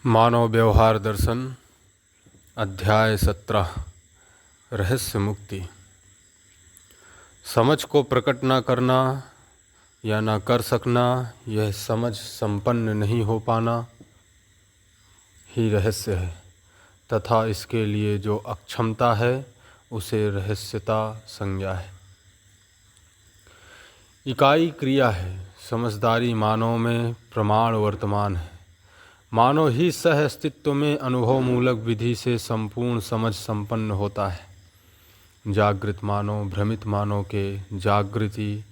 मानव व्यवहार दर्शन अध्याय 17 रहस्य मुक्ति। समझ को प्रकट न करना या न कर सकना, यह समझ संपन्न नहीं हो पाना ही रहस्य है, तथा इसके लिए जो अक्षमता है उसे रहस्यता संज्ञा है। इकाई क्रिया है, समझदारी मानव में प्रमाण वर्तमान है। मानव ही सह अस्तित्व में अनुभव मूलक विधि से संपूर्ण समझ संपन्न होता है। जागृत मानव भ्रमित मानव के जागृति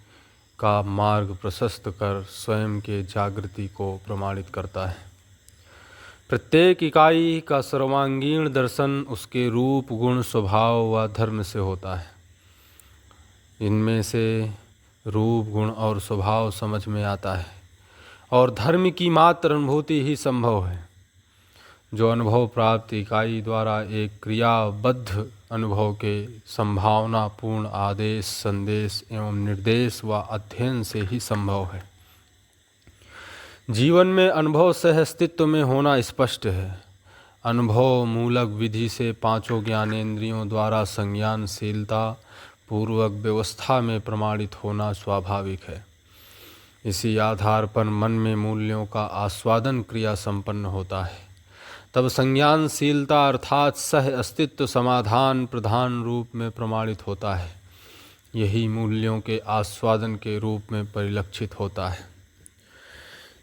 का मार्ग प्रशस्त कर स्वयं के जागृति को प्रमाणित करता है। प्रत्येक इकाई का सर्वांगीण दर्शन उसके रूप गुण स्वभाव व धर्म से होता है। इनमें से रूप गुण और स्वभाव समझ में आता है और धर्म की मात्र अनुभूति ही संभव है। जो अनुभव प्राप्त इकाई द्वारा एक क्रियाबद्ध अनुभव के संभावनापूर्ण आदेश संदेश एवं निर्देश व अध्ययन से ही संभव है। जीवन में अनुभव सह अस्तित्व में होना स्पष्ट है। अनुभव मूलक विधि से पांचों ज्ञानेंद्रियों द्वारा संज्ञानशीलता पूर्वक व्यवस्था में प्रमाणित होना स्वाभाविक है। इसी आधार पर मन में मूल्यों का आस्वादन क्रिया संपन्न होता है। तब संज्ञानशीलता अर्थात सह अस्तित्व समाधान प्रधान रूप में प्रमाणित होता है। यही मूल्यों के आस्वादन के रूप में परिलक्षित होता है।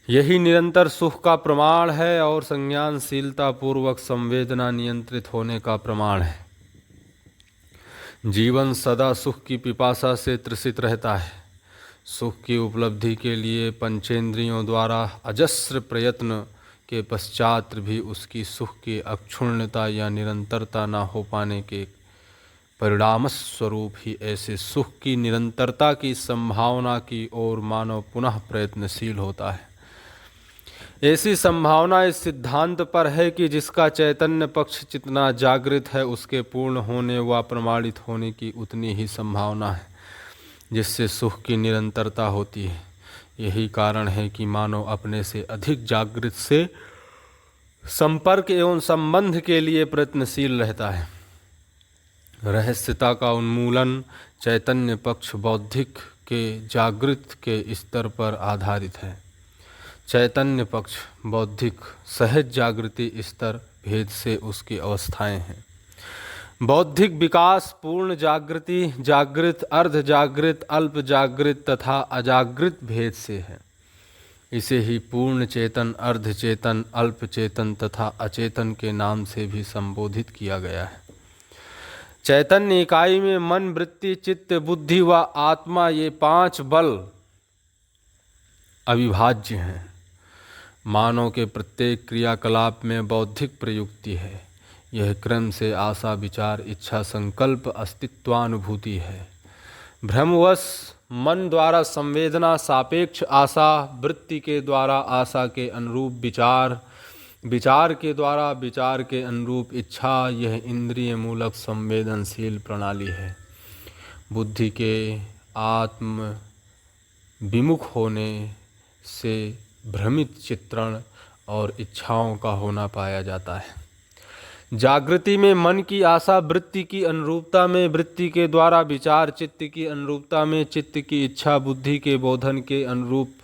यही निरंतर सुख का प्रमाण है और संज्ञानशीलता पूर्वक संवेदना नियंत्रित होने का प्रमाण है। जीवन सदा सुख की पिपासा से त्रसित रहता है। सुख की उपलब्धि के लिए पंचेंद्रियों द्वारा अजस्र प्रयत्न के पश्चात भी उसकी सुख की अक्षुण्णता या निरंतरता न हो पाने के परिणाम स्वरूप ही ऐसे सुख की निरंतरता की संभावना की ओर मानव पुनः प्रयत्नशील होता है। ऐसी संभावना इस सिद्धांत पर है कि जिसका चैतन्य पक्ष जितना जागृत है उसके पूर्ण होने व प्रमाणित होने की उतनी ही संभावना है जिससे सुख की निरंतरता होती है। यही कारण है कि मानव अपने से अधिक जागृत से संपर्क एवं संबंध के लिए प्रयत्नशील रहता है। रहस्यता का उन्मूलन चैतन्य पक्ष बौद्धिक के जागृत के स्तर पर आधारित है। चैतन्य पक्ष बौद्धिक सहज जागृति स्तर भेद से उसकी अवस्थाएं हैं। बौद्धिक विकास पूर्ण जागृति जागृत अर्ध जागृत अल्प जागृत तथा अजागृत भेद से है। इसे ही पूर्ण चेतन अर्ध चेतन अल्प चेतन तथा अचेतन के नाम से भी संबोधित किया गया है। चैतन्य इकाई में मन वृत्ति चित्त बुद्धि व आत्मा ये पांच बल अविभाज्य हैं। मानव के प्रत्येक क्रियाकलाप में बौद्धिक प्रयुक्ति है। यह क्रम से आशा विचार इच्छा संकल्प अस्तित्वानुभूति है। भ्रमवश मन द्वारा संवेदना सापेक्ष आशा वृत्ति के द्वारा आशा के अनुरूप विचार विचार के द्वारा विचार के अनुरूप इच्छा यह इंद्रिय मूलक संवेदनशील प्रणाली है। बुद्धि के आत्म विमुख होने से भ्रमित चित्रण और इच्छाओं का होना पाया जाता है। जागृति में मन की आशा वृत्ति की अनुरूपता में वृत्ति के द्वारा विचार चित्त की अनुरूपता में चित्त की इच्छा बुद्धि के बोधन के अनुरूप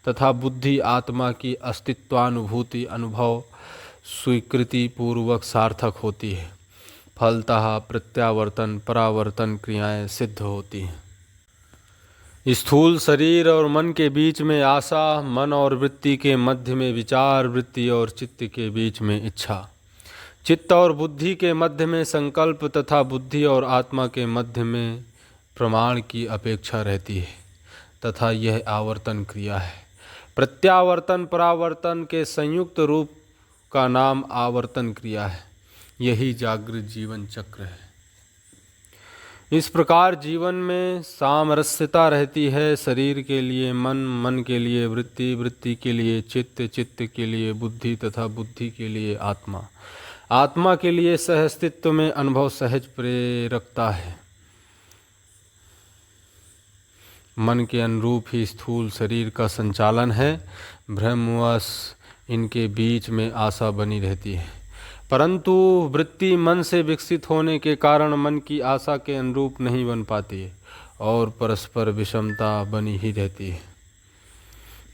तथा बुद्धि आत्मा की अस्तित्वानुभूति अनुभव स्वीकृति पूर्वक सार्थक होती है। फलतः प्रत्यावर्तन परावर्तन क्रियाएं सिद्ध होती हैं। स्थूल शरीर और मन के बीच में आशा, मन और वृत्ति के मध्य में विचार, वृत्ति और चित्त के बीच में इच्छा, चित्त और बुद्धि के मध्य में संकल्प तथा बुद्धि और आत्मा के मध्य में प्रमाण की अपेक्षा रहती है तथा यह आवर्तन क्रिया है। प्रत्यावर्तन परावर्तन के संयुक्त रूप का नाम आवर्तन क्रिया है। यही जागृत जीवन चक्र है। इस प्रकार जीवन में सामरस्यता रहती है। शरीर के लिए मन, मन के लिए वृत्ति, वृत्ति के लिए चित्त, चित्त के लिए बुद्धि तथा बुद्धि के लिए आत्मा, आत्मा के लिए सह अस्तित्व में अनुभव सहज प्रेरकता है। मन के अनुरूप ही स्थूल शरीर का संचालन है। भ्रमवश इनके बीच में आशा बनी रहती है। परंतु वृत्ति मन से विकसित होने के कारण मन की आशा के अनुरूप नहीं बन पाती है और परस्पर विषमता बनी ही रहती है।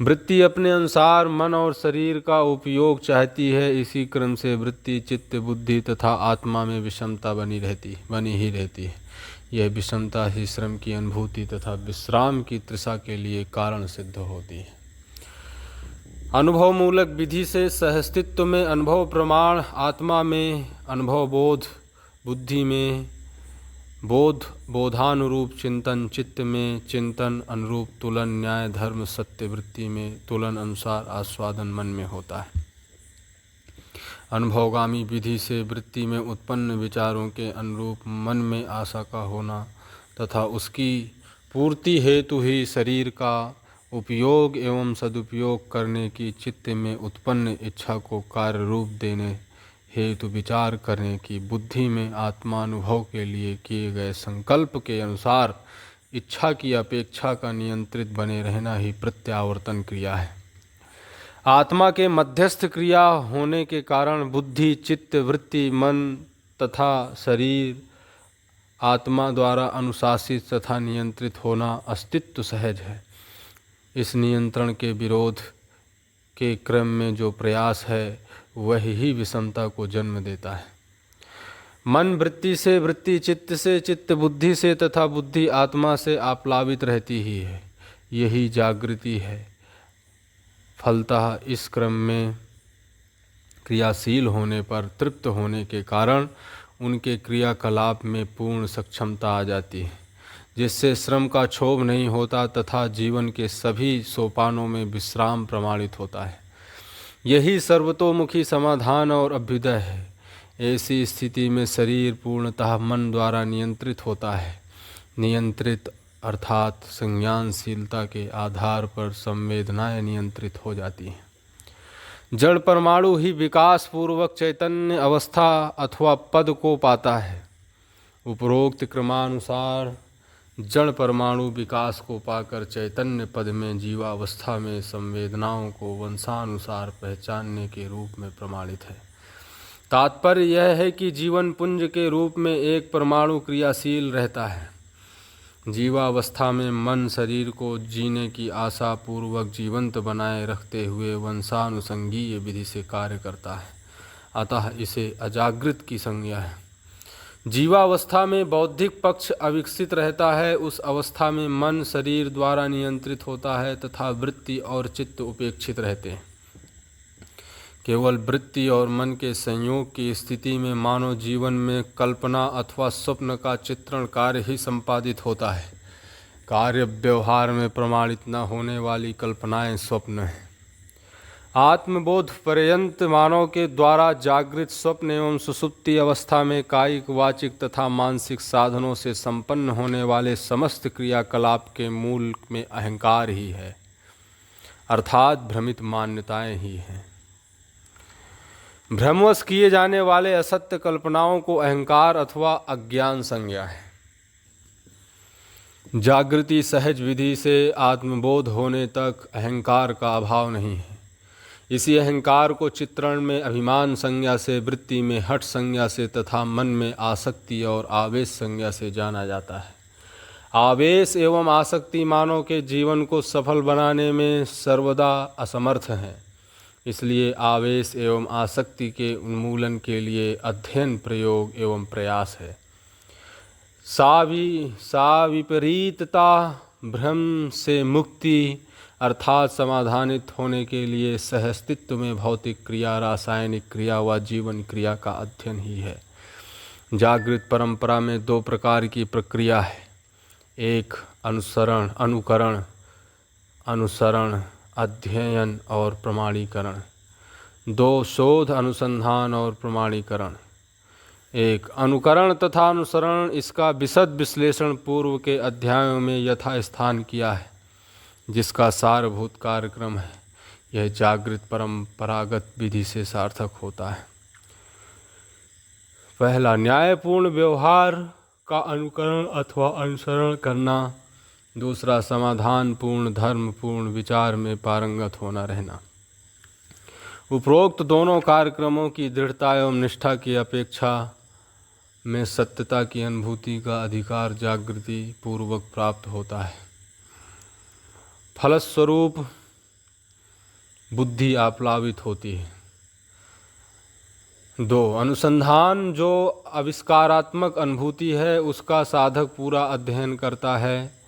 वृत्ति अपने अनुसार मन और शरीर का उपयोग चाहती है। इसी क्रम से वृत्ति, चित्त, बुद्धि तथा आत्मा में विषमता बनी ही रहती है। यह विषमता ही श्रम की अनुभूति तथा विश्राम की तृषा के लिए कारण सिद्ध होती है। अनुभव मूलक विधि से सहस्तित्व में अनुभव प्रमाण, आत्मा में अनुभव बोध, बुद्धि में बोध, बोधानुरूप चिंतन, चित्त में चिंतन अनुरूप तुलन, न्याय, धर्म, सत्य, वृत्ति में तुलन अनुसार आस्वादन मन में होता है। अनुभवगामी विधि से वृत्ति में उत्पन्न विचारों के अनुरूप मन में आशा का होना तथा उसकी पूर्ति हेतु ही शरीर का उपयोग एवं सदुपयोग करने की चित्त में उत्पन्न इच्छा को कार्य रूप देने हेतु विचार करने की बुद्धि में आत्मानुभव के लिए किए गए संकल्प के अनुसार इच्छा की अपेक्षा का नियंत्रित बने रहना ही प्रत्यावर्तन क्रिया है। आत्मा के मध्यस्थ क्रिया होने के कारण बुद्धि, चित्त, वृत्ति, मन तथा शरीर आत्मा द्वारा अनुशासित तथा नियंत्रित होना अस्तित्व सहज है। इस नियंत्रण के विरोध के क्रम में जो प्रयास है वह ही विषमता को जन्म देता है। मन वृत्ति से, वृत्ति चित्त से, चित्त बुद्धि से तथा बुद्धि आत्मा से आप्लावित रहती ही है। यही जागृति है। फलतः इस क्रम में क्रियाशील होने पर तृप्त होने के कारण उनके क्रियाकलाप में पूर्ण सक्षमता आ जाती है, जिससे श्रम का क्षोभ नहीं होता तथा जीवन के सभी सोपानों में विश्राम प्रमाणित होता है। यही सर्वतोमुखी समाधान और अभ्युदय है। ऐसी स्थिति में शरीर पूर्णतः मन द्वारा नियंत्रित होता है। नियंत्रित अर्थात संज्ञानशीलता के आधार पर संवेदनाएं नियंत्रित हो जाती हैं। जड़ परमाणु ही विकास पूर्वक चैतन्य अवस्था अथवा पद को पाता है। उपरोक्त क्रमानुसार जड़ परमाणु विकास को पाकर चैतन्य पद में जीवावस्था में संवेदनाओं को वंशानुसार पहचानने के रूप में प्रमाणित है। तात्पर्य यह है कि जीवन पुंज के रूप में एक परमाणु क्रियाशील रहता है। जीवावस्था में मन शरीर को जीने की आशा पूर्वक जीवंत बनाए रखते हुए वंशानुसंगीय विधि से कार्य करता है। अतः इसे अजागृत की संज्ञा है। जीवावस्था में बौद्धिक पक्ष अविकसित रहता है। उस अवस्था में मन शरीर द्वारा नियंत्रित होता है तथा वृत्ति और चित्त उपेक्षित रहते हैं। केवल वृत्ति और मन के संयोग की स्थिति में मानव जीवन में कल्पना अथवा स्वप्न का चित्रण कार्य ही संपादित होता है। कार्य व्यवहार में प्रमाणित न होने वाली कल्पनाएं स्वप्न हैं। आत्मबोध पर्यंत मानव के द्वारा जागृत स्वप्न एवं सुषुप्ति अवस्था में कायिक, वाचिक तथा मानसिक साधनों से संपन्न होने वाले समस्त क्रियाकलाप के मूल में अहंकार ही है, अर्थात भ्रमित मान्यताएं ही हैं। भ्रमवश किए जाने वाले असत्य कल्पनाओं को अहंकार अथवा अज्ञान संज्ञा है। जागृति सहज विधि से आत्मबोध होने तक अहंकार का अभाव नहीं है। इसी अहंकार को चित्रण में अभिमान संज्ञा से, वृत्ति में हठ संज्ञा से तथा मन में आसक्ति और आवेश संज्ञा से जाना जाता है। आवेश एवं आसक्ति मानव के जीवन को सफल बनाने में सर्वदा असमर्थ हैं। इसलिए आवेश एवं आसक्ति के उन्मूलन के लिए अध्ययन, प्रयोग एवं प्रयास है। सा विपरीतता भ्रम से मुक्ति अर्थात समाधानित होने के लिए सहस्तित्व में भौतिक क्रिया, रासायनिक क्रिया व जीवन क्रिया का अध्ययन ही है। जागृत परंपरा में दो प्रकार की प्रक्रिया है। एक अनुसरण, अध्ययन और प्रमाणीकरण। दो शोध, अनुसंधान और प्रमाणीकरण। एक अनुकरण तथा अनुसरण, इसका विशद विश्लेषण पूर्व के अध्यायों में यथास्थान किया है, जिसका सारभूत कार्यक्रम है। यह जागृत परंपरागत विधि से सार्थक होता है। पहला, न्यायपूर्ण व्यवहार का अनुकरण अथवा अनुसरण करना। दूसरा, समाधानपूर्ण, धर्मपूर्ण विचार में पारंगत होना रहना। उपरोक्त दोनों कार्यक्रमों की दृढ़ता एवं निष्ठा की अपेक्षा में सत्यता की अनुभूति का अधिकार जागृति पूर्वक प्राप्त होता है। फलस्वरूप बुद्धि आप्लावित होती है। 2. अनुसंधान जो आविष्कारात्मक अनुभूति है उसका साधक पूरा अध्ययन करता है।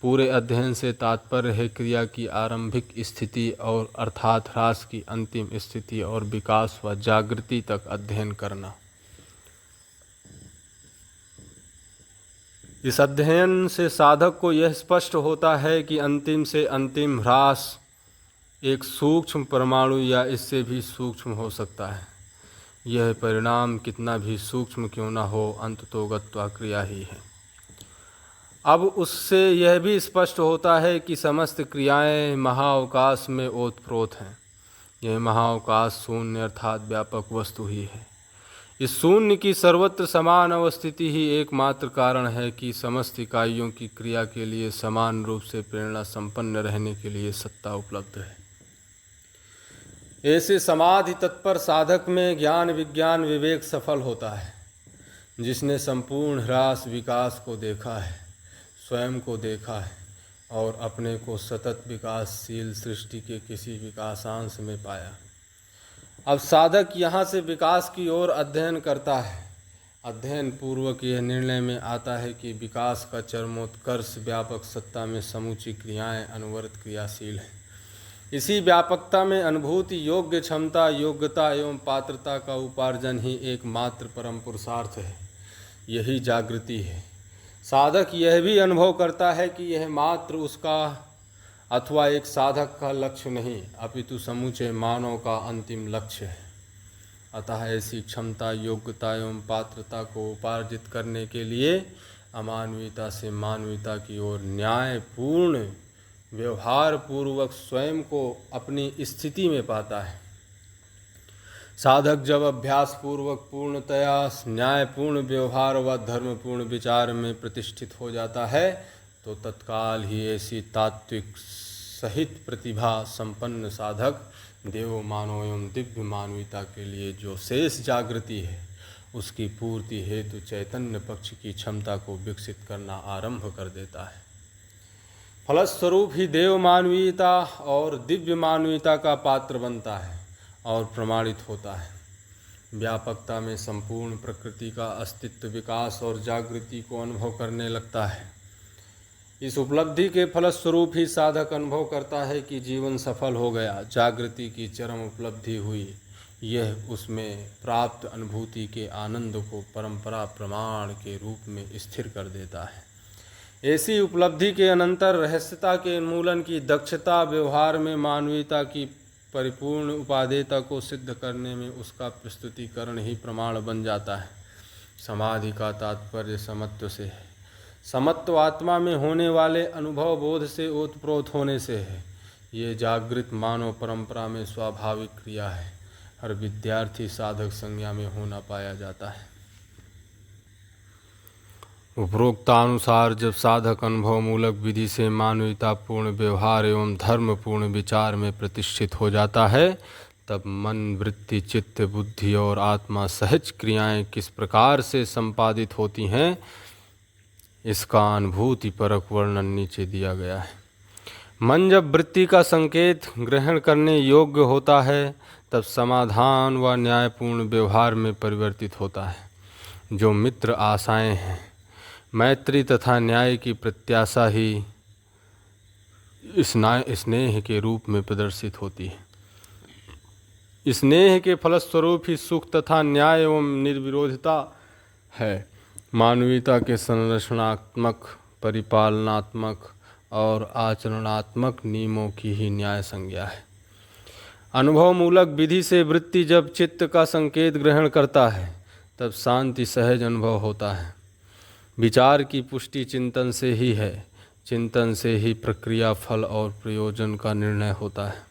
पूरे अध्ययन से तात्पर्य है क्रिया की आरंभिक स्थिति और अर्थात ह्रास की अंतिम स्थिति और विकास व जागृति तक अध्ययन करना। इस अध्ययन से साधक को यह स्पष्ट होता है कि अंतिम से अंतिम ह्रास एक सूक्ष्म परमाणु या इससे भी सूक्ष्म हो सकता है। यह परिणाम कितना भी सूक्ष्म क्यों न हो, अंततोगत्वा क्रिया ही है। अब उससे यह भी स्पष्ट होता है कि समस्त क्रियाएं महाअवकाश में ओतप्रोत हैं। यह महाअवकाश शून्य अर्थात व्यापक वस्तु ही है। इस शून्य की सर्वत्र समान अवस्थिति ही एकमात्र कारण है कि समस्त इकाइयों की क्रिया के लिए समान रूप से प्रेरणा संपन्न रहने के लिए सत्ता उपलब्ध है। ऐसे समाधि तत्पर साधक में ज्ञान विज्ञान विवेक सफल होता है। जिसने संपूर्ण ह्रास विकास को देखा है, स्वयं को देखा है और अपने को सतत विकासशील सृष्टि के किसी विकासांश में पाया। अब साधक यहाँ से विकास की ओर अध्ययन करता है। अध्ययन पूर्वक यह निर्णय में आता है कि विकास का चरमोत्कर्ष व्यापक सत्ता में समूची क्रियाएं अनवरत क्रियाशील हैं। इसी व्यापकता में अनुभूति योग्य क्षमता योग्यता एवं पात्रता का उपार्जन ही एकमात्र परम पुरुषार्थ है। यही जागृति है। साधक यह भी अनुभव करता है कि यह मात्र उसका अथवा एक साधक का लक्ष्य नहीं अपितु समूचे मानव का अंतिम लक्ष्य है। अतः ऐसी क्षमता योग्यता एवं पात्रता को उपार्जित करने के लिए अमानवीयता से मानवीयता की ओर न्यायपूर्ण व्यवहार पूर्वक स्वयं को अपनी स्थिति में पाता है। साधक जब अभ्यास पूर्वक पूर्णतया न्यायपूर्ण व्यवहार व धर्मपूर्ण विचार में प्रतिष्ठित हो जाता है तो तत्काल ही ऐसी तात्विक सहित प्रतिभा संपन्न साधक देव मानव एवं दिव्य मानवीयता के लिए जो शेष जागृति है उसकी पूर्ति हेतु चैतन्य पक्ष की क्षमता को विकसित करना आरंभ कर देता है। फलस्वरूप ही देव मानवीयता और दिव्य मानवीयता का पात्र बनता है और प्रमाणित होता है। व्यापकता में संपूर्ण प्रकृति का अस्तित्व विकास और जागृति को अनुभव करने लगता है। इस उपलब्धि के फलस्वरूप ही साधक अनुभव करता है कि जीवन सफल हो गया, जागृति की चरम उपलब्धि हुई। यह उसमें प्राप्त अनुभूति के आनंद को परंपरा प्रमाण के रूप में स्थिर कर देता है। ऐसी उपलब्धि के अनंतर रहस्यता के उन्मूलन की दक्षता व्यवहार में मानवीयता की परिपूर्ण उपादेयता को सिद्ध करने में उसका प्रस्तुतिकरण ही प्रमाण बन जाता है। समाधि का तात्पर्य समत्व से है। समत्व आत्मा में होने वाले अनुभव बोध से ओतप्रोत होने से है। ये जागृत मानव परंपरा में स्वाभाविक क्रिया है। हर विद्यार्थी साधक संज्ञा में होना पाया जाता है। उपरोक्तानुसार जब साधक अनुभव मूलक विधि से मानवीयतापूर्ण व्यवहार एवं धर्मपूर्ण विचार में प्रतिष्ठित हो जाता है तब मन वृत्ति चित्त बुद्धि और आत्मा सहज क्रियाएं किस प्रकार से संपादित होती हैं इसका अनुभूति परक वर्णन नीचे दिया गया है। मन जब वृत्ति का संकेत ग्रहण करने योग्य होता है तब समाधान व न्यायपूर्ण व्यवहार में परिवर्तित होता है। जो मित्र आशाएं हैं मैत्री तथा न्याय की प्रत्याशा ही स्नेह के रूप में प्रदर्शित होती है। स्नेह के फलस्वरूप ही सुख तथा न्याय एवं निर्विरोधता है। मानवीयता के संरचनात्मक परिपालनात्मक और आचरणात्मक नियमों की ही न्याय संज्ञा है। अनुभव मूलक विधि से वृत्ति जब चित्त का संकेत ग्रहण करता है तब शांति सहज अनुभव होता है। विचार की पुष्टि चिंतन से ही है। चिंतन से ही प्रक्रिया फल और प्रयोजन का निर्णय होता है।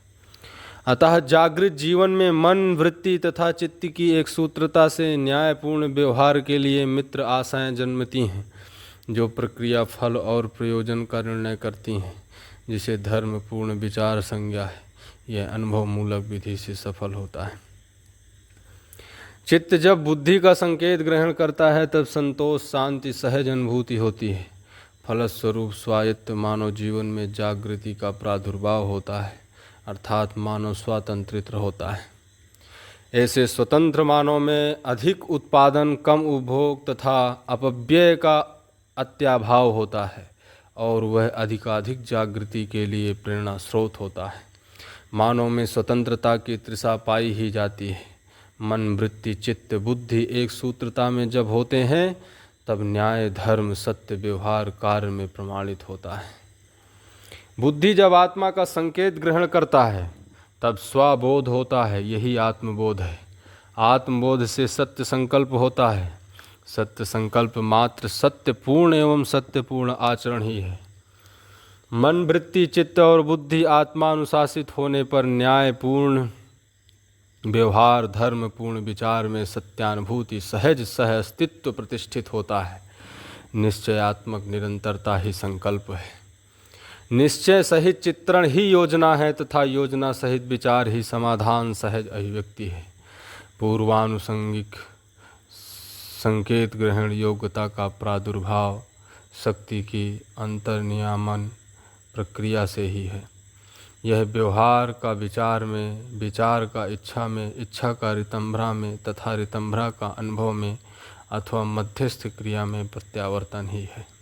अतः जागृत जीवन में मन वृत्ति तथा चित्त की एक सूत्रता से न्यायपूर्ण व्यवहार के लिए मित्र आशाएं जन्मती हैं जो प्रक्रिया फल और प्रयोजन का निर्णय करती हैं जिसे धर्मपूर्ण विचार संज्ञा है। यह अनुभव मूलक विधि से सफल होता है। चित्त जब बुद्धि का संकेत ग्रहण करता है तब संतोष, शांति, सहज अनुभूति होती है। फलस्वरूप स्वायत्त मानव जीवन में जागृति का प्रादुर्भाव होता है, अर्थात मानव स्वतंत्रित होता है। ऐसे स्वतंत्र मानव में अधिक उत्पादन, कम उपभोग तथा अपव्यय का अत्याभाव होता है और वह अधिकाधिक जागृति के लिए प्रेरणा स्रोत होता है। मानव में स्वतंत्रता की तृषा पाई ही जाती है। मन, वृत्ति, चित्त, बुद्धि एक सूत्रता में जब होते हैं तब न्याय, धर्म, सत्य, व्यवहार कार्य में प्रमाणित होता है। बुद्धि जब आत्मा का संकेत ग्रहण करता है तब स्वबोध होता है, यही आत्मबोध है। आत्मबोध से सत्य संकल्प होता है। सत्य संकल्प मात्र सत्यपूर्ण एवं सत्यपूर्ण आचरण ही है। मन, वृत्ति, चित्त और बुद्धि आत्मानुशासित होने पर न्यायपूर्ण व्यवहार, धर्मपूर्ण विचार में सत्यानुभूति, सहज सह अस्तित्व प्रतिष्ठित होता है। निश्चयात्मक निरंतरता ही संकल्प है। निश्चय सहित चित्रण ही योजना है तथा योजना सहित विचार ही समाधान, सहज अभिव्यक्ति है। पूर्वानुषंगिक संकेत ग्रहण योग्यता का प्रादुर्भाव शक्ति की अंतर्नियामन प्रक्रिया से ही है। यह व्यवहार का विचार में, विचार का इच्छा में, इच्छा का रितंभ्रा में तथा रितंभ्रा का अनुभव में अथवा मध्यस्थ क्रिया में प्रत्यावर्तन ही है।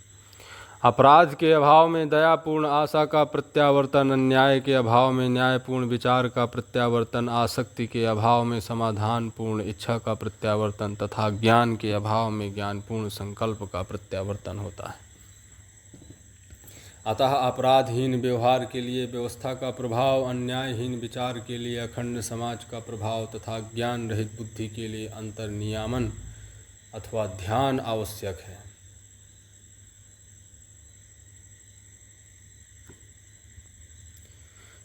अपराध के अभाव में दयापूर्ण आशा का प्रत्यावर्तन, अन्याय के अभाव में न्यायपूर्ण विचार का प्रत्यावर्तन, आसक्ति के अभाव में समाधानपूर्ण इच्छा का प्रत्यावर्तन तथा ज्ञान के अभाव में ज्ञानपूर्ण संकल्प का प्रत्यावर्तन होता है। अतः अपराधहीन व्यवहार के लिए व्यवस्था का प्रभाव, अन्यायहीन विचार के लिए अखंड समाज का प्रभाव तथा ज्ञान रहित बुद्धि के लिए अंतर्नियामन अथवा ध्यान आवश्यक है।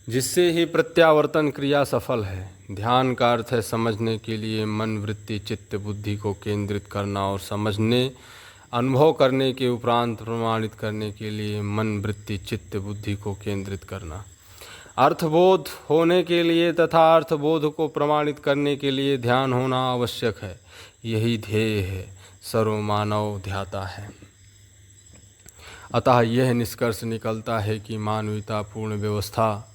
जिससे ही प्रत्यावर्तन क्रिया सफल है। ध्यान का अर्थ है समझने के लिए मन, वृत्ति, चित्त, बुद्धि को केंद्रित करना और समझने, अनुभव करने के उपरांत प्रमाणित करने के लिए मन, वृत्ति, चित्त, बुद्धि को केंद्रित करना। अर्थबोध होने के लिए तथा अर्थबोध को प्रमाणित करने के लिए ध्यान होना आवश्यक है। यही ध्येय है, सर्वमानव ध्याता है। अतः यह निष्कर्ष निकलता है कि मानवतापूर्ण व्यवस्था,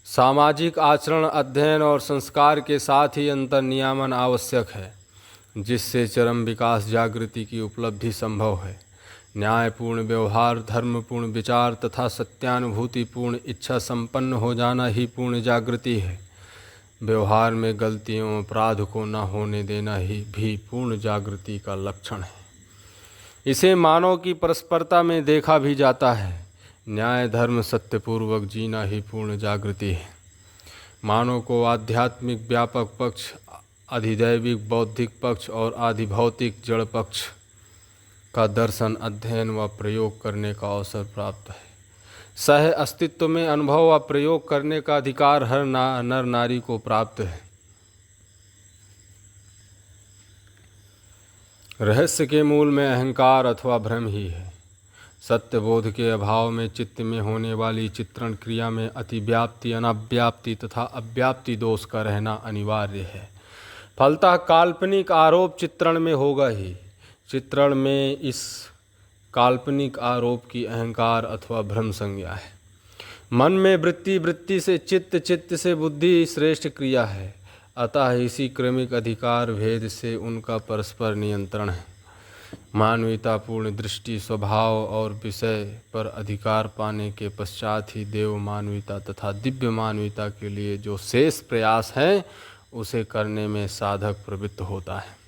सामाजिक आचरण, अध्ययन और संस्कार के साथ ही अंतर्नियामन आवश्यक है, जिससे चरम विकास, जागृति की उपलब्धि संभव है। न्यायपूर्ण व्यवहार, धर्मपूर्ण विचार तथा सत्यानुभूतिपूर्ण इच्छा संपन्न हो जाना ही पूर्ण जागृति है। व्यवहार में गलतियों, अपराध को न होने देना ही भी पूर्ण जागृति का लक्षण है। इसे मानव की परस्परता में देखा भी जाता है। न्याय, धर्म, सत्यपूर्वक जीना ही पूर्ण जागृति है। मानव को आध्यात्मिक व्यापक पक्ष, अधिदैविक बौद्धिक पक्ष और आधिभौतिक जड़ पक्ष का दर्शन, अध्ययन व प्रयोग करने का अवसर प्राप्त है। सह अस्तित्व में अनुभव व प्रयोग करने का अधिकार हर नर नारी को प्राप्त है। रहस्य के मूल में अहंकार अथवा भ्रम ही है। सत्यबोध के अभाव में चित्त में होने वाली चित्रण क्रिया में अतिव्याप्ति, अनाव्याप्ति तथा अव्याप्ति दोष का रहना अनिवार्य है। फलतः काल्पनिक आरोप चित्रण में होगा ही। चित्रण में इस काल्पनिक आरोप की अहंकार अथवा भ्रम संज्ञा है। मन में वृत्ति, वृत्ति से चित्त, चित्त से बुद्धि श्रेष्ठ क्रिया है। अतः इसी क्रमिक अधिकार भेद से उनका परस्पर नियंत्रण है। मानवीयतापूर्ण दृष्टि, स्वभाव और विषय पर अधिकार पाने के पश्चात ही देव मानवीयता तथा दिव्य मानवीयता के लिए जो शेष प्रयास है उसे करने में साधक प्रवृत्त होता है।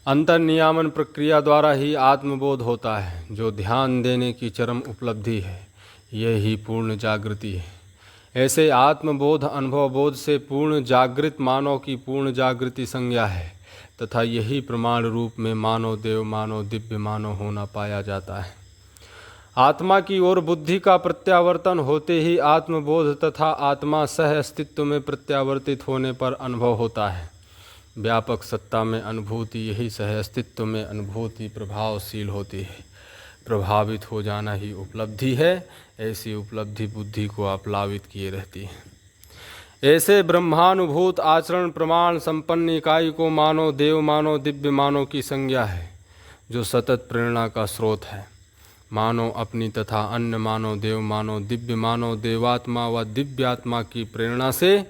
अंतर्नियामन प्रक्रिया द्वारा ही आत्मबोध होता है, जो ध्यान देने की चरम उपलब्धि है। यही पूर्ण जागृति है। ऐसे आत्मबोध, अनुभवबोध से पूर्ण जागृत मानव की पूर्ण जागृति संज्ञा है तथा यही प्रमाण रूप में मानव देव, मानव दिव्य, मानव होना पाया जाता है। आत्मा की ओर बुद्धि का प्रत्यावर्तन होते ही आत्मबोध तथा आत्मा सह अस्तित्व में प्रत्यावर्तित होने पर अनुभव होता है। व्यापक सत्ता में अनुभूति, यही सह अस्तित्व में अनुभूति प्रभावशील होती है। प्रभावित हो जाना ही उपलब्धि है। ऐसी उपलब्धि बुद्धि को आप्लावित किए रहती है। ऐसे ब्रह्मानुभूत आचरण प्रमाण संपन्न इकाई को मानो, देव मानो, दिव्य मानो की संज्ञा है, जो सतत प्रेरणा का स्रोत है। मानो अपनी तथा अन्य मानो, देव मानो, दिव्य मानो, देवात्मा व दिव्यात्मा की प्रेरणा से,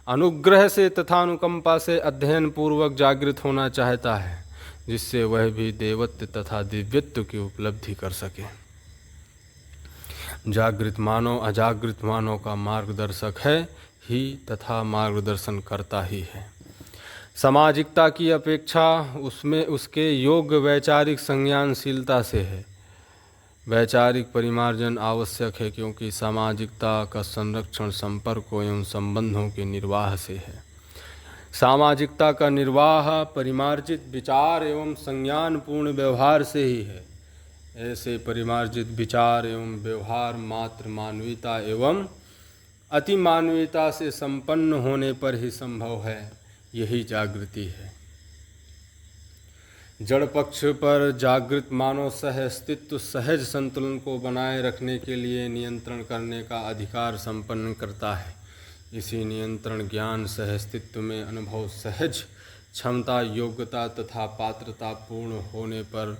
अनुग्रह से तथा अनुकंपा से अध्ययन पूर्वक जागृत होना चाहता है, जिससे वह भी देवत्व तथा दिव्यत्व की उपलब्धि कर सके। जागृत मानो अजागृत मानो का मार्गदर्शक है ही तथा मार्गदर्शन करता ही है। सामाजिकता की अपेक्षा उसमें उसके योग्य वैचारिक संज्ञानशीलता से है। वैचारिक परिमार्जन आवश्यक है, क्योंकि सामाजिकता का संरक्षण संपर्कों एवं संबंधों के निर्वाह से है। सामाजिकता का निर्वाह परिमार्जित विचार एवं संज्ञानपूर्ण व्यवहार से ही है। ऐसे परिमार्जित विचार एवं व्यवहार मात्र मानवीयता एवं अतिमानवीयता से संपन्न होने पर ही संभव है। यही जागृति है। जड़ पक्ष पर जागृत मानव सह अस्तित्व सहज संतुलन को बनाए रखने के लिए नियंत्रण करने का अधिकार संपन्न करता है। इसी नियंत्रण ज्ञान सह अस्तित्व में अनुभव सहज क्षमता, योग्यता तथा पात्रता पूर्ण होने पर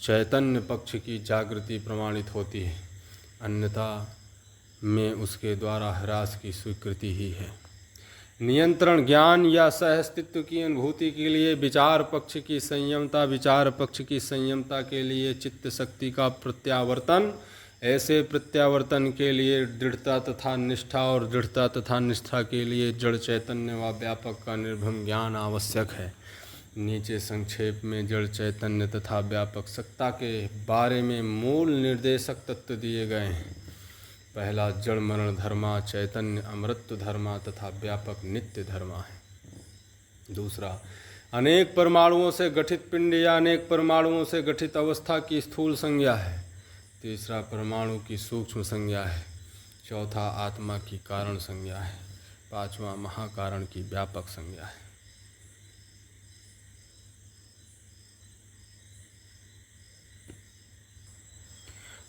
चैतन्य पक्ष की जागृति प्रमाणित होती है। अन्यथा में उसके द्वारा ह्रास की स्वीकृति ही है। नियंत्रण ज्ञान या सह अस्तित्व की अनुभूति के लिए विचार पक्ष की संयमता, विचार पक्ष की संयमता के लिए चित्त शक्ति का प्रत्यावर्तन, ऐसे प्रत्यावर्तन के लिए दृढ़ता तथा निष्ठा और दृढ़ता तथा निष्ठा के लिए जड़ चैतन्य व व्यापक का निर्भम ज्ञान आवश्यक है। नीचे संक्षेप में जड़ चैतन्य तथा व्यापक सत्ता के बारे में मूल निर्देशक तत्व दिए गए हैं। पहला जड़ मरण धर्मा, चैतन्य अमृत धर्मा तथा व्यापक नित्य धर्मा है। दूसरा अनेक परमाणुओं से गठित पिंड या अनेक परमाणुओं से गठित अवस्था की स्थूल संज्ञा है। तीसरा परमाणु की सूक्ष्म संज्ञा है। चौथा आत्मा की कारण संज्ञा है। पांचवा महाकारण की व्यापक संज्ञा है।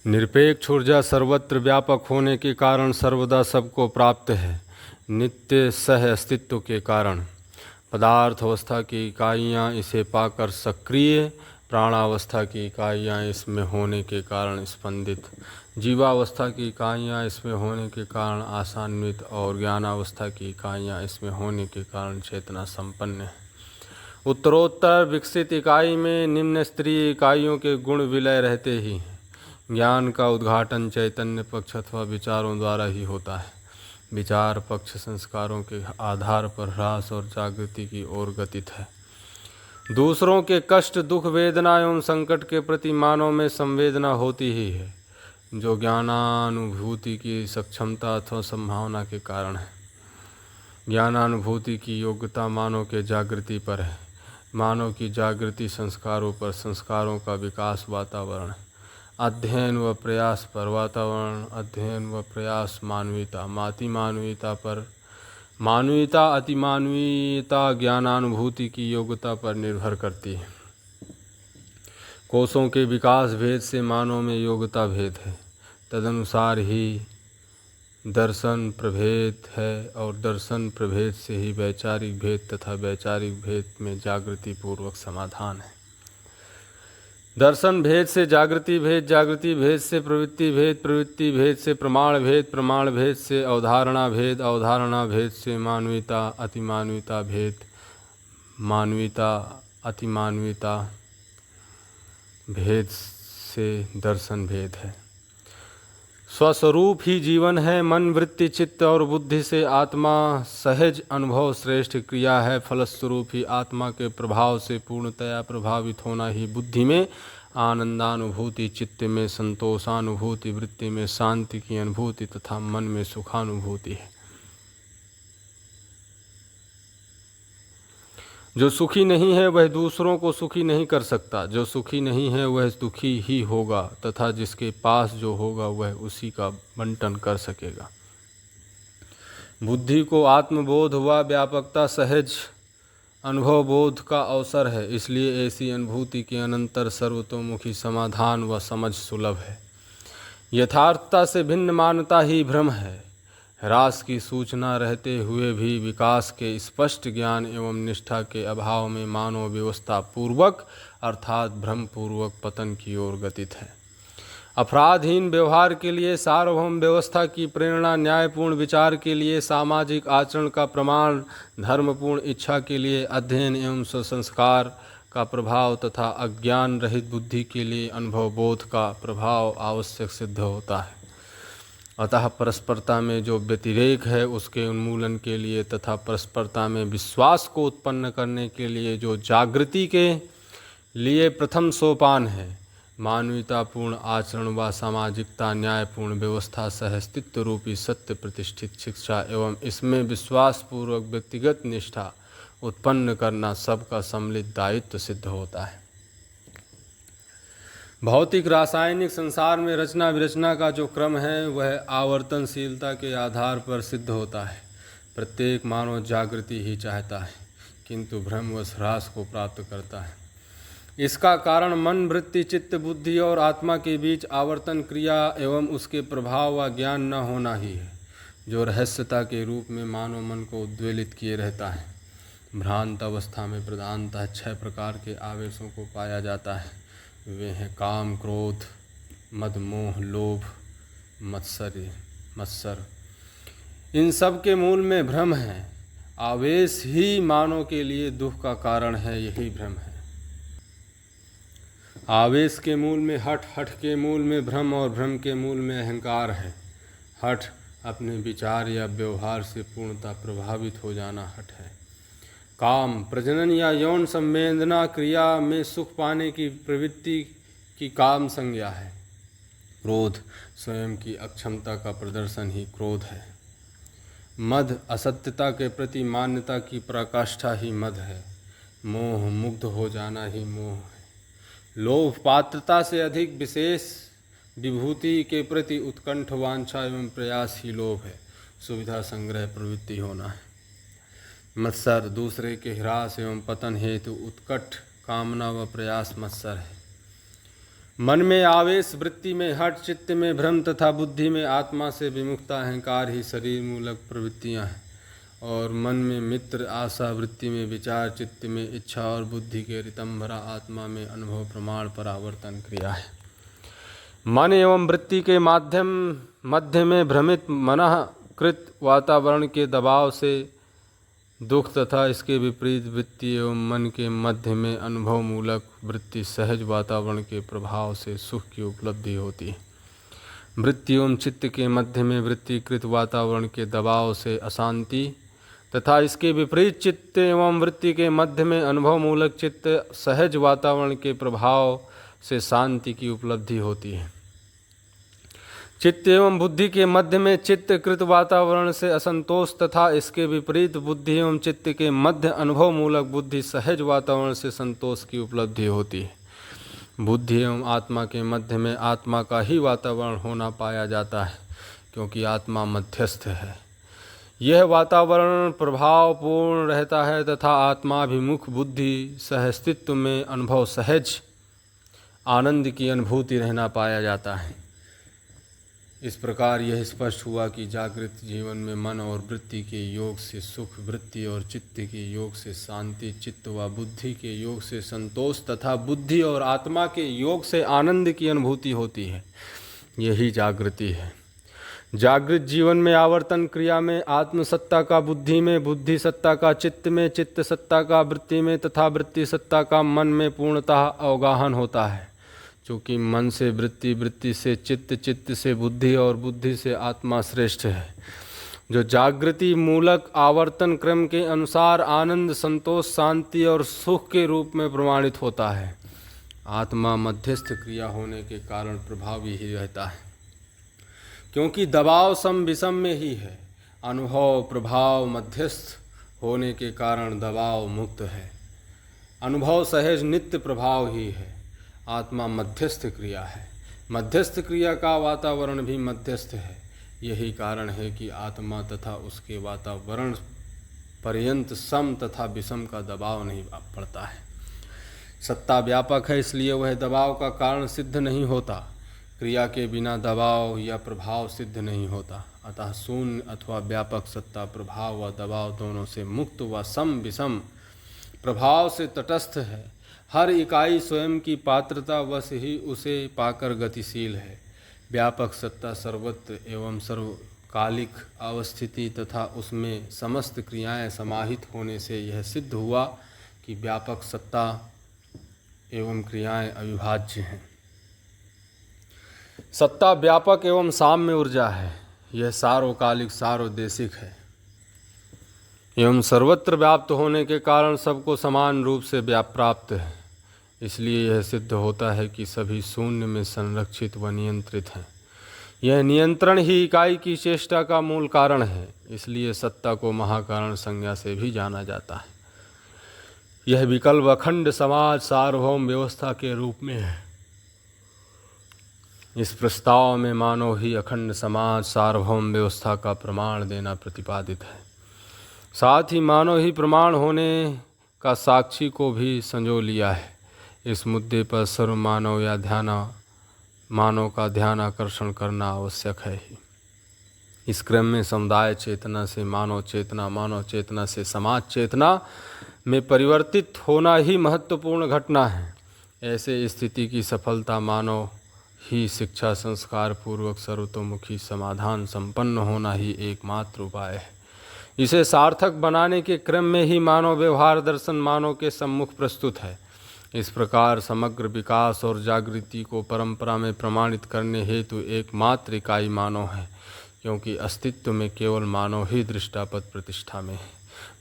निरपेक्ष ऊर्जा सर्वत्र व्यापक होने के कारण सर्वदा सबको प्राप्त है। नित्य सह अस्तित्व के कारण पदार्थ अवस्था की इकाइयाँ इसे पाकर सक्रिय, प्राणावस्था की इकाइयाँ इसमें होने के कारण स्पंदित, जीवावस्था की इकाइयाँ इसमें होने के कारण आशान्वित और ज्ञानावस्था की इकाइयाँ इसमें होने के कारण चेतना संपन्न है। उत्तरोत्तर विकसित इकाई में निम्न स्तरीय इकाइयों के गुण विलय रहते ही हैं। ज्ञान का उद्घाटन चैतन्य पक्ष अथवा विचारों द्वारा ही होता है। विचार पक्ष संस्कारों के आधार पर ह्रास और जागृति की ओर गतित है। दूसरों के कष्ट, दुख, वेदना एवं संकट के प्रति मानव में संवेदना होती ही है, जो ज्ञानानुभूति की सक्षमता अथवा संभावना के कारण है। ज्ञानानुभूति की योग्यता मानव के जागृति पर है। मानव की जागृति संस्कारों पर, संस्कारों का विकास वातावरण, अध्ययन व प्रयास पर, वातावरण, अध्ययन व प्रयास मानवीयता, मानवीयता पर, मानवीयता अतिमानवीयता ज्ञानानुभूति की योग्यता पर निर्भर करती है। कोषों के विकास भेद से मानव में योग्यता भेद है। तदनुसार ही दर्शन प्रभेद है और दर्शन प्रभेद से ही वैचारिक भेद तथा वैचारिक भेद में जागृति पूर्वक समाधान है। दर्शन भेद से जागृति भेद, जागृति भेद से प्रवृत्ति भेद, प्रवृत्ति भेद से प्रमाण भेद, प्रमाण भेद से अवधारणा भेद, अवधारणा भेद से मानवीयता अतिमानवीयता भेद, मानवीयता अतिमानवीयता भेद से दर्शन भेद है। स्वस्वरूप ही जीवन है। मन, वृत्ति, चित्त और बुद्धि से आत्मा सहज अनुभव श्रेष्ठ क्रिया है। फलस्वरूप ही आत्मा के प्रभाव से पूर्णतया प्रभावित होना ही बुद्धि में आनंदानुभूति, चित्त में संतोषानुभूति, वृत्ति में शांति की अनुभूति तथा मन में सुखानुभूति है। जो सुखी नहीं है वह दूसरों को सुखी नहीं कर सकता। जो सुखी नहीं है वह दुखी ही होगा तथा जिसके पास जो होगा वह उसी का बंटन कर सकेगा। बुद्धि को आत्मबोध व व्यापकता सहज अनुभव बोध का अवसर है, इसलिए ऐसी अनुभूति के अनंतर सर्वतोमुखी समाधान व समझ सुलभ है। यथार्थता से भिन्न मान्यता ही भ्रम है। ह्रास की सूचना रहते हुए भी विकास के स्पष्ट ज्ञान एवं निष्ठा के अभाव में मानव व्यवस्था पूर्वक अर्थात भ्रम पूर्वक पतन की ओर गतित है। अपराधहीन व्यवहार के लिए सार्वभौम व्यवस्था की प्रेरणा, न्यायपूर्ण विचार के लिए सामाजिक आचरण का प्रमाण, धर्मपूर्ण इच्छा के लिए अध्ययन एवं स्वसंस्कार का प्रभाव तथा अज्ञान रहित बुद्धि के लिए अनुभव बोध का प्रभाव आवश्यक सिद्ध होता है। अतः परस्परता में जो व्यतिरेक है उसके उन्मूलन के लिए तथा परस्परता में विश्वास को उत्पन्न करने के लिए जो जागृति के लिए प्रथम सोपान है, मानवीयतापूर्ण आचरण व सामाजिकता, न्यायपूर्ण व्यवस्था, सहस्तित्व रूपी सत्य प्रतिष्ठित शिक्षा एवं इसमें विश्वासपूर्वक व्यक्तिगत निष्ठा उत्पन्न करना सबका सम्मिलित दायित्व सिद्ध होता है। भौतिक रासायनिक संसार में रचना विरचना का जो क्रम है वह आवर्तनशीलता के आधार पर सिद्ध होता है। प्रत्येक मानव जागृति ही चाहता है किंतु भ्रम व ह्रास को प्राप्त करता है। इसका कारण मन, वृत्ति, चित्त, बुद्धि और आत्मा के बीच आवर्तन क्रिया एवं उसके प्रभाव व ज्ञान न होना ही है, जो रहस्यता के रूप में मानव मन को उद्वेलित किए रहता है। भ्रांत अवस्था में प्रधानतः 6 प्रकार के आवेशों को पाया जाता है। वे हैं काम, क्रोध, मद, मोह, लोभ, मत्सर। इन सब के मूल में भ्रम है। आवेश ही मानव के लिए दुख का कारण है, यही भ्रम है। आवेश के मूल में हठ, हठ के मूल में भ्रम और भ्रम के मूल में अहंकार है। हठ अपने विचार या व्यवहार से पूर्णतः प्रभावित हो जाना हठ है। काम प्रजनन या यौन संवेदना क्रिया में सुख पाने की प्रवृत्ति की काम संज्ञा है। क्रोध स्वयं की अक्षमता का प्रदर्शन ही क्रोध है। मद असत्यता के प्रति मान्यता की पराकाष्ठा ही मद है। मोह मुग्ध हो जाना ही मोह है। लोभ पात्रता से अधिक विशेष विभूति के प्रति उत्कंठ वांछा एवं प्रयास ही लोभ है। सुविधा संग्रह प्रवृत्ति होना है। मत्सर दूसरे के ह्रास एवं पतन हेतु उत्कट कामना व प्रयास मत्सर है। मन में आवेश, वृत्ति में हठ, चित्त में भ्रम तथा बुद्धि में आत्मा से विमुखता अहंकार ही शरीर मूलक प्रवृत्तियां हैं। और मन में मित्र, आशा, वृत्ति में विचार, चित्त में इच्छा और बुद्धि के ऋतंभरा आत्मा में अनुभव प्रमाण परावर्तन क्रिया है। मन एवं वृत्ति के मध्य में भ्रमित मनःकृत वातावरण के दबाव से दुख तथा इसके विपरीत वृत्ति एवं मन के मध्य में अनुभव मूलक वृत्ति सहज वातावरण के प्रभाव से सुख की उपलब्धि होती है। वृत्ति एवं चित्त के मध्य में वृत्तिकृत वातावरण के दबाव से अशांति तथा इसके विपरीत चित्त एवं वृत्ति के मध्य में अनुभव मूलक चित्त सहज वातावरण के प्रभाव से शांति की उपलब्धि होती है। चित्त एवं बुद्धि के मध्य में चित्तकृत वातावरण से असंतोष तथा इसके विपरीत बुद्धि एवं चित्त के मध्य अनुभव मूलक बुद्धि सहज वातावरण से संतोष की उपलब्धि होती है। बुद्धि एवं आत्मा के मध्य में आत्मा का ही वातावरण होना पाया जाता है, क्योंकि आत्मा मध्यस्थ है। यह वातावरण प्रभावपूर्ण रहता है तथा आत्माभिमुख बुद्धि सहस्तित्व में अनुभव सहज आनंद की अनुभूति रहना पाया जाता है। इस प्रकार यह स्पष्ट हुआ कि जागृत जीवन में मन और वृत्ति के योग से सुख, वृत्ति और चित्त के योग से शांति, चित्त व बुद्धि के योग से संतोष तथा बुद्धि और आत्मा के योग से आनंद की अनुभूति होती है। यही जागृति है। जागृत जीवन में आवर्तन क्रिया में आत्म सत्ता का बुद्धि में, बुद्धि सत्ता का चित्त में, चित्त सत्ता का वृत्ति में तथा वृत्ति सत्ता का मन में पूर्णतः अवगाहन होता है। क्योंकि मन से वृत्ति, वृत्ति से चित्त, चित्त से बुद्धि और बुद्धि से आत्मा श्रेष्ठ है, जो जागृति मूलक आवर्तन क्रम के अनुसार आनंद, संतोष, शांति और सुख के रूप में प्रमाणित होता है। आत्मा मध्यस्थ क्रिया होने के कारण प्रभावी ही रहता है, क्योंकि दबाव सम विषम में ही है। अनुभव प्रभाव मध्यस्थ होने के कारण दबाव मुक्त है। अनुभव सहज नित्य प्रभाव ही है। आत्मा मध्यस्थ क्रिया है। मध्यस्थ क्रिया का वातावरण भी मध्यस्थ है। यही कारण है कि आत्मा तथा उसके वातावरण पर्यंत सम तथा विषम का दबाव नहीं पड़ता है। सत्ता व्यापक है, इसलिए वह दबाव का कारण सिद्ध नहीं होता। क्रिया के बिना दबाव या प्रभाव सिद्ध नहीं होता। अतः शून्य अथवा व्यापक सत्ता प्रभाव व दबाव दोनों से मुक्त व सम विषम प्रभाव से तटस्थ है। हर इकाई स्वयं की पात्रता वश ही उसे पाकर गतिशील है। व्यापक सत्ता सर्वत्र एवं सर्वकालिक अवस्थिति तथा उसमें समस्त क्रियाएं समाहित होने से यह सिद्ध हुआ कि व्यापक सत्ता एवं क्रियाएं अविभाज्य हैं। सत्ता व्यापक एवं साम्य ऊर्जा है। यह सार्वकालिक सार्वदेशिक है एवं सर्वत्र व्याप्त होने के कारण सबको समान रूप से प्राप्त है। इसलिए यह सिद्ध होता है कि सभी शून्य में संरक्षित व नियंत्रित हैं। यह नियंत्रण ही इकाई की चेष्टा का मूल कारण है। इसलिए सत्ता को महाकारण संज्ञा से भी जाना जाता है। यह विकल्प अखंड समाज सार्वभौम व्यवस्था के रूप में है। इस प्रस्ताव में मानव ही अखंड समाज सार्वभौम व्यवस्था का प्रमाण देना प्रतिपादित है। साथ ही मानव ही प्रमाण होने का साक्षी को भी संजो लिया है। इस मुद्दे पर सर्व मानव या मानव का ध्यान आकर्षण करना आवश्यक है ही। इस क्रम में समुदाय चेतना से मानव चेतना से समाज चेतना में परिवर्तित होना ही महत्वपूर्ण घटना है। ऐसे स्थिति की सफलता मानव ही शिक्षा संस्कार पूर्वक सर्वतोमुखी समाधान संपन्न होना ही एकमात्र उपाय है। इसे सार्थक बनाने के क्रम में ही मानव व्यवहार दर्शन मानव के सम्मुख प्रस्तुत है। इस प्रकार समग्र विकास और जागृति को परंपरा में प्रमाणित करने हेतु एकमात्र इकाई मानव है, क्योंकि अस्तित्व में केवल मानव ही दृष्टापद प्रतिष्ठा में है।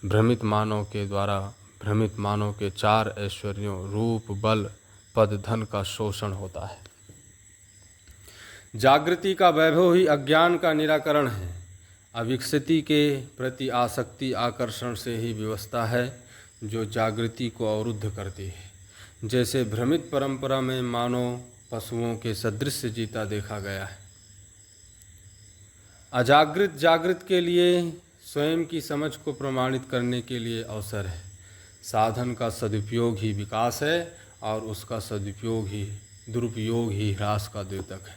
भ्रमित मानव के द्वारा भ्रमित मानव के 4 ऐश्वर्यों रूप बल पद धन का शोषण होता है। जागृति का वैभव ही अज्ञान का निराकरण है। अविकसिति के प्रति आसक्ति आकर्षण से ही व्यवस्था है जो जागृति को अवरुद्ध करती है। जैसे भ्रमित परंपरा में मानव पशुओं के सदृश जीता देखा गया है। अजागृत जागृत के लिए स्वयं की समझ को प्रमाणित करने के लिए अवसर है। साधन का सदुपयोग ही विकास है और उसका दुरुपयोग ही ह्रास का द्योतक है।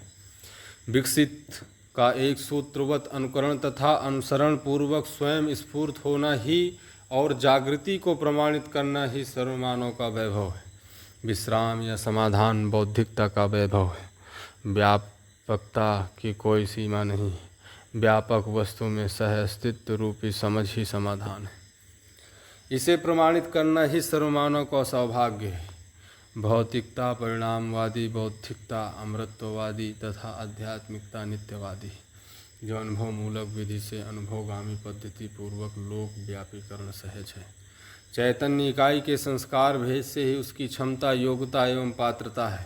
विकसित का एक सूत्रवत अनुकरण तथा अनुसरण पूर्वक स्वयं स्फूर्त होना ही और जागृति को प्रमाणित करना ही सर्वमानव का वैभव है। विश्राम या समाधान बौद्धिकता का वैभव है। व्यापकता की कोई सीमा नहीं है। व्यापक वस्तु में सह अस्तित्व रूपी समझ ही समाधान है। इसे प्रमाणित करना ही सर्वमानव का सौभाग्य है। भौतिकता परिणामवादी, बौद्धिकता अमृतवादी तथा आध्यात्मिकता नित्यवादी, जो अनुभव मूलक विधि से अनुभवगामी पद्धति पूर्वक लोक व्यापीकरण सहज है। चैतन्य इकाई के संस्कार भेद से ही उसकी क्षमता योग्यता एवं पात्रता है।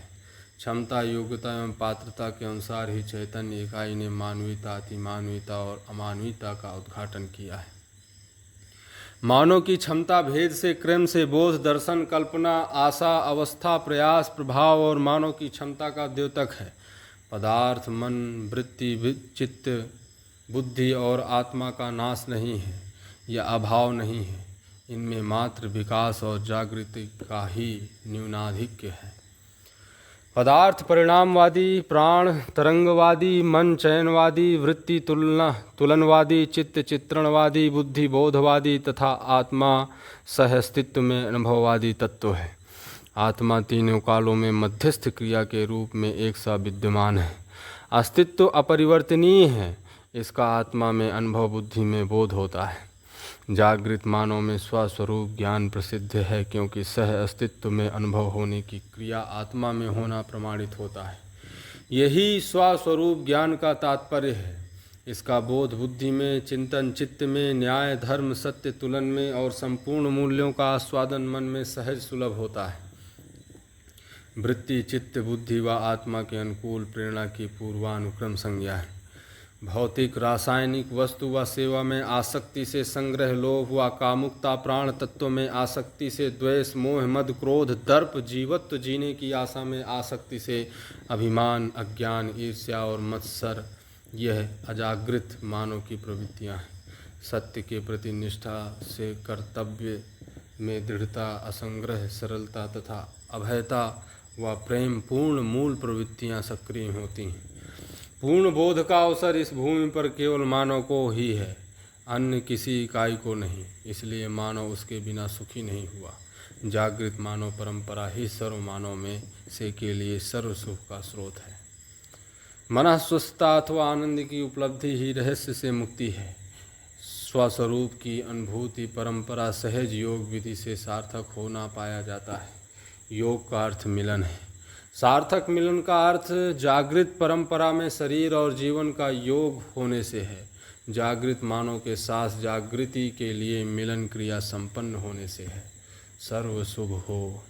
क्षमता योग्यता एवं पात्रता के अनुसार ही चैतन्य इकाई ने मानवीयता, अतिमानवीयता और अमानवीयता का उद्घाटन किया है। मानव की क्षमता भेद से क्रम से बोध, दर्शन, कल्पना, आशा, अवस्था, प्रयास, प्रभाव और मानव की क्षमता का द्योतक है। पदार्थ, मन, वृत्ति, चित्त, बुद्धि और आत्मा का नाश नहीं है या अभाव नहीं है। इनमें मात्र विकास और जागृति का ही न्यूनाधिक्य है। पदार्थ परिणामवादी, प्राण तरंगवादी, मन चयनवादी, वृत्ति तुलनवादी, चित्त चित्रणवादी, बुद्धि बोधवादी तथा आत्मा सह अस्तित्व में अनुभववादी तत्व है। आत्मा तीनों कालों में मध्यस्थ क्रिया के रूप में एक सा विद्यमान है। अस्तित्व अपरिवर्तनीय है। इसका आत्मा में अनुभव, बुद्धि में बोध होता है। जागृत मानव में स्वस्वरूप ज्ञान प्रसिद्ध है, क्योंकि सह अस्तित्व में अनुभव होने की क्रिया आत्मा में होना प्रमाणित होता है। यही स्वस्वरूप ज्ञान का तात्पर्य है। इसका बोध बुद्धि में, चिंतन चित्त में, न्याय धर्म सत्य तुलन में और संपूर्ण मूल्यों का आस्वादन मन में सहज सुलभ होता है। वृत्ति, चित्त, बुद्धि व आत्मा के अनुकूल प्रेरणा की पूर्वानुक्रम संज्ञा है। भौतिक रासायनिक वस्तु व सेवा में आसक्ति से संग्रह, लोभ व कामुकता, प्राण तत्व में आसक्ति से द्वेष, मोह, मद, क्रोध, दर्प, जीवत्व जीने की आशा में आसक्ति से अभिमान, अज्ञान, ईर्ष्या और मत्सर, यह अजागृत मानव की प्रवृत्तियां हैं। सत्य के प्रति निष्ठा से कर्तव्य में दृढ़ता, असंग्रह, सरलता तथा अभयता व प्रेम पूर्ण मूल प्रवृत्तियां सक्रिय होती हैं। पूर्ण बोध का अवसर इस भूमि पर केवल मानव को ही है, अन्य किसी इकाई को नहीं। इसलिए मानव उसके बिना सुखी नहीं हुआ। जागृत मानव परंपरा ही सर्व मानव में से के लिए सर्व सुख का स्रोत है। मन स्वस्थता अथवा आनंद की उपलब्धि ही रहस्य से मुक्ति है। स्वस्वरूप की अनुभूति परंपरा सहज योग विधि से सार्थक होना पाया जाता है। योग का अर्थ मिलन है। सार्थक मिलन का अर्थ जागृत परंपरा में शरीर और जीवन का योग होने से है। जागृत मानव के साथ जागृति के लिए मिलन क्रिया संपन्न होने से है। सर्व शुभ हो।